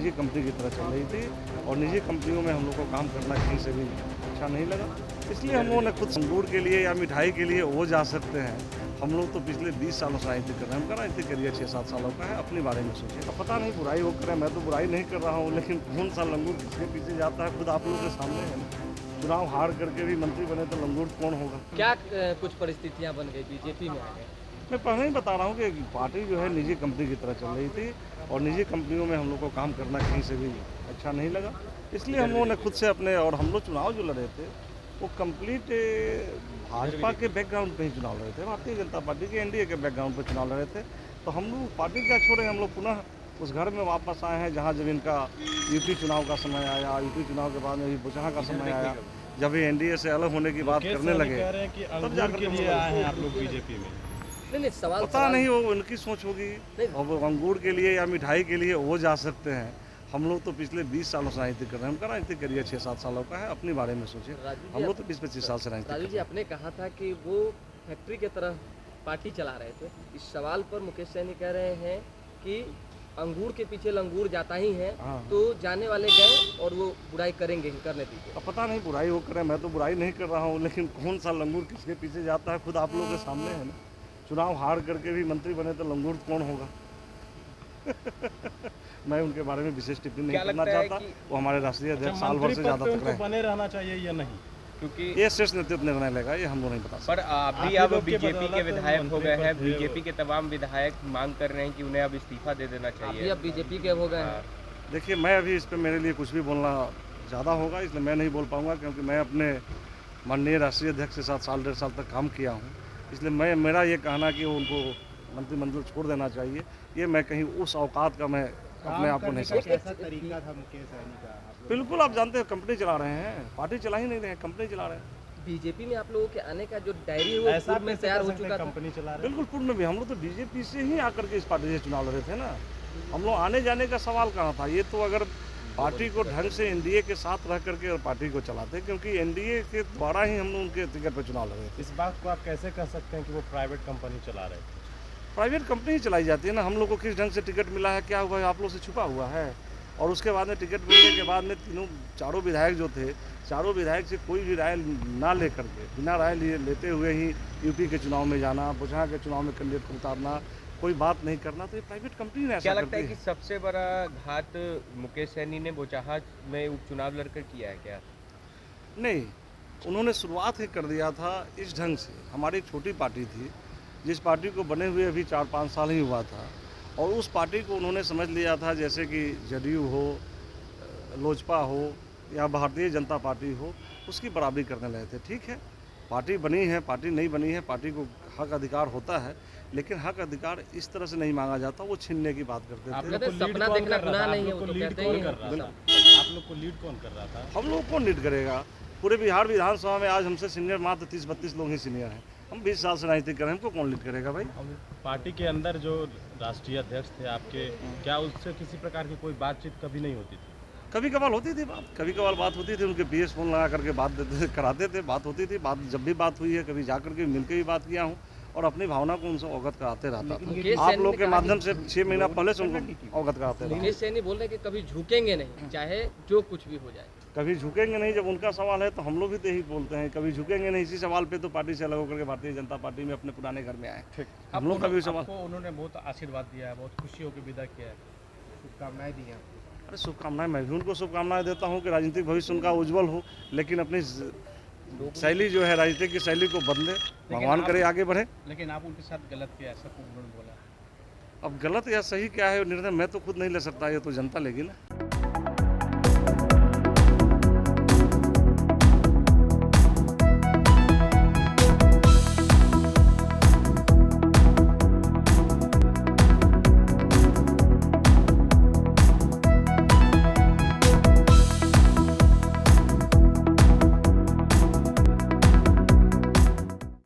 निजी कंपनी की तरह चल रही थी और निजी कंपनियों में हम लोग को काम करना कहीं से भी अच्छा नहीं लगा। इसलिए हम लोगों ने खुद अंगूर के लिए या मिठाई के लिए वो जा सकते हैं। हम लोग तो पिछले 20 सालों से राजनीति कर रहे हैं। हमका राजनीति करियर 6-7 सालों का है। अपने बारे में सोचिए। अब पता नहीं बुराई वो करें, मैं तो बुराई नहीं कर रहा हूँ, लेकिन कौन सा लंगूर किसके पीछे जाता है खुद आप लोगों के सामने है ना। चुनाव हार करके भी मंत्री बने तो लंगूर कौन होगा। क्या कुछ परिस्थितियां बन गई बीजेपी में आ गए? मैं पहले ही बता रहा हूँ कि पार्टी जो है निजी कंपनी की तरह चल रही थी और निजी कंपनियों में हम लोग को काम करना कहीं से भी अच्छा नहीं लगा। इसलिए हम लोगों ने खुद से अपने, और हम लोग चुनाव जो लड़े थे वो कंप्लीट भाजपा के बैकग्राउंड पे ही चुनाव लड़े थे, भारतीय जनता पार्टी के एनडीए के बैकग्राउंड पे चुनाव लड़े थे। तो हम लोग पार्टी क्या छोड़े, हम लोग पुनः उस घर में वापस आए हैं जहाँ जब इनका यूपी चुनाव का समय आया, यूपी चुनाव के बाद में भी बुचहा का समय आया, जब ये एनडीए से अलग होने की बात करने लगे तब जाकर के लिए आए हैं आप लोग बीजेपी में। नहीं सवाल पता नहीं वो उनकी सोच होगी, और वो अंगूर के लिए या मिठाई के लिए वो जा सकते हैं। हम लोग तो पिछले 20 सालों से राजनीति कर रहे हैं। हमका राजनीति करियर 6-7 सालों का है। अपने बारे में सोचिए। हम लोग तो 20-25 साल से राजनीति कर राजू रहे जी, आपने कहा था कि वो फैक्ट्री की तरह पार्टी चला रहे थे। इस सवाल पर मुकेश सैनी कह रहे हैं कि अंगूर के पीछे लंगूर जाता ही है। हाँ। तो जाने वाले गए और वो बुराई करेंगे ही, करने दीजिए। अब पता नहीं बुराई वो करें, मैं तो बुराई नहीं कर रहा हूँ, लेकिन कौन सा लंगूर किसके पीछे जाता है खुद आप लोगों के सामने है ना। चुनाव हार करके भी मंत्री बने तो लंगूर कौन होगा। मैं उनके बारे में विशेष टिप्पणी नहीं करना चाहता। वो हमारे राष्ट्रीय अध्यक्ष साल भर से ज़्यादा तक रहे। बने रहना चाहिए या नहीं, क्योंकि ये शीर्ष नेतृत्व निर्णय लेगा, ये हम लोग नहीं बता सकते। पर अभी अब बीजेपी के विधायक हो गए हैं। बीजेपी के तमाम विधायक मांग कर रहे हैं कि उन्हें अब इस्तीफा दे देना अभी चाहिए। अब बीजेपी के हो गए हैं। देखिए, मैं अभी इस पर मेरे लिए कुछ भी बोलना ज़्यादा होगा, इसलिए मैं नहीं बोल पाऊँगा, क्योंकि मैं अपने माननीय राष्ट्रीय अध्यक्ष के साथ साल 1.5 साल तक काम किया हूँ। इसलिए मेरा ये कहना कि उनको मंत्रिमंडल छोड़ देना चाहिए, ये मैं कहीं उस औकात का मैं अपने आप को नहीं समझता। कैसा तरीका था मुकेश सैनी का? बिल्कुल, आप जानते हैं कंपनी चला रहे हैं, पार्टी चला ही नहीं रहे हैं, कंपनी चला रहे हैं। बीजेपी में आप लोगों के आने का जो डायरी है वो पूर्व में तैयार हो चुका था। कंपनी चला रहे बिल्कुल पूर्ण में भी, हम लोग तो बीजेपी से ही आकर के इस पार्टी से चुनाव लड़े थे ना। हम लोग आने जाने का सवाल कहाँ था। ये तो अगर पार्टी को ढंग से एनडीए के साथ रह करके और पार्टी को चलाते, क्योंकि एनडीए के द्वारा ही हम लोग उनके टिकट पर चुनाव लड़े थे। इस बात को आप कैसे कह सकते हैं कि वो प्राइवेट कंपनी चला रहे थे? प्राइवेट कंपनी ही चलाई जाती है ना। हम लोग को किस ढंग से टिकट मिला है, क्या हुआ है, आप लोग से छुपा हुआ है। और उसके बाद में टिकट मिलने के बाद में चारों विधायक जो थे, चारों विधायक से कोई भी राय ना लेकर के, बिना राय लेते हुए ही यूपी के चुनाव में जाना, बुचहा के चुनाव में कैंडिडेट को उतारना, कोई बात नहीं करना, तो ये प्राइवेट कंपनी ने ऐसा क्या करती लगता है कि सबसे बड़ा घात मुकेश सैनी ने बोचाहा में उपचुनाव लड़कर किया है क्या? नहीं, उन्होंने शुरुआत ही कर दिया था इस ढंग से। हमारी छोटी पार्टी थी, जिस पार्टी को बने हुए अभी 4-5 साल ही हुआ था, और उस पार्टी को उन्होंने समझ लिया था जैसे कि जदयू हो, लोजपा हो या भारतीय जनता पार्टी हो, उसकी बराबरी करने लगे थे। ठीक है, पार्टी बनी है, पार्टी नहीं बनी है, पार्टी को हक अधिकार होता है, लेकिन हक अधिकार इस तरह से नहीं मांगा जाता, वो छीनने की बात करते थे। सपना देखना गुनाह नहीं है, वो तो कहते ही हैं। आप लोग को लीड कौन कर रहा था? हम लोग कौन लीड करेगा? पूरे बिहार विधानसभा में आज हमसे सीनियर मात्र 30-32 लोग ही सीनियर हैं। हम 20 साल से राजनीति कर रहे हैं, हमको कौन लीड करेगा भाई? पार्टी के अंदर जो राष्ट्रीय अध्यक्ष थे आपके, क्या उससे किसी प्रकार की कोई बातचीत कभी नहीं होती थी? कभी कभार होती थी बात, कभी कभार बात होती थी। उनके पीएस फोन लगा करके बात देते थे, कराते थे, बात होती थी। बात जब भी बात हुई है, कभी जा करके मिलकर भी बात किया हूँ और अपनी भावना को उनसे अवगत कराते रहता था। आप लोग के माध्यम से 6 महीना पहले से उनको अवगत कराते रहा। मुकेश सैनी बोल रहे हैं कि कभी झुकेंगे नहीं, चाहे जो कुछ भी हो जाए। कभी झुकेंगे नहीं, जब उनका सवाल है तो हम लोग भी तो यही बोलते हैं, कभी झुकेंगे नहीं। इसी सवाल पे तो पार्टी से अलग होकर के भारतीय जनता पार्टी में अपने पुराने घर में आए। हम लोग का भी सवाल। उन्होंने बहुत आशीर्वाद दिया है, बहुत खुशी होकर विदा किया है, शुभकामनाएं दी हैं। अरे शुभकामनाएं, मैं भी उनको शुभकामनाएं देता हूँ कि राजनीतिक भविष्य उनका उज्जवल हो, लेकिन अपनी शैली जो है राजनीतिक की शैली को बदले, भगवान करे आगे बढ़े। लेकिन आप उनके साथ गलत किया, ऐसा उन्होंने बोला। अब गलत या सही क्या है निर्णय मैं तो खुद नहीं ले सकता, ये तो जनता लेगी ना।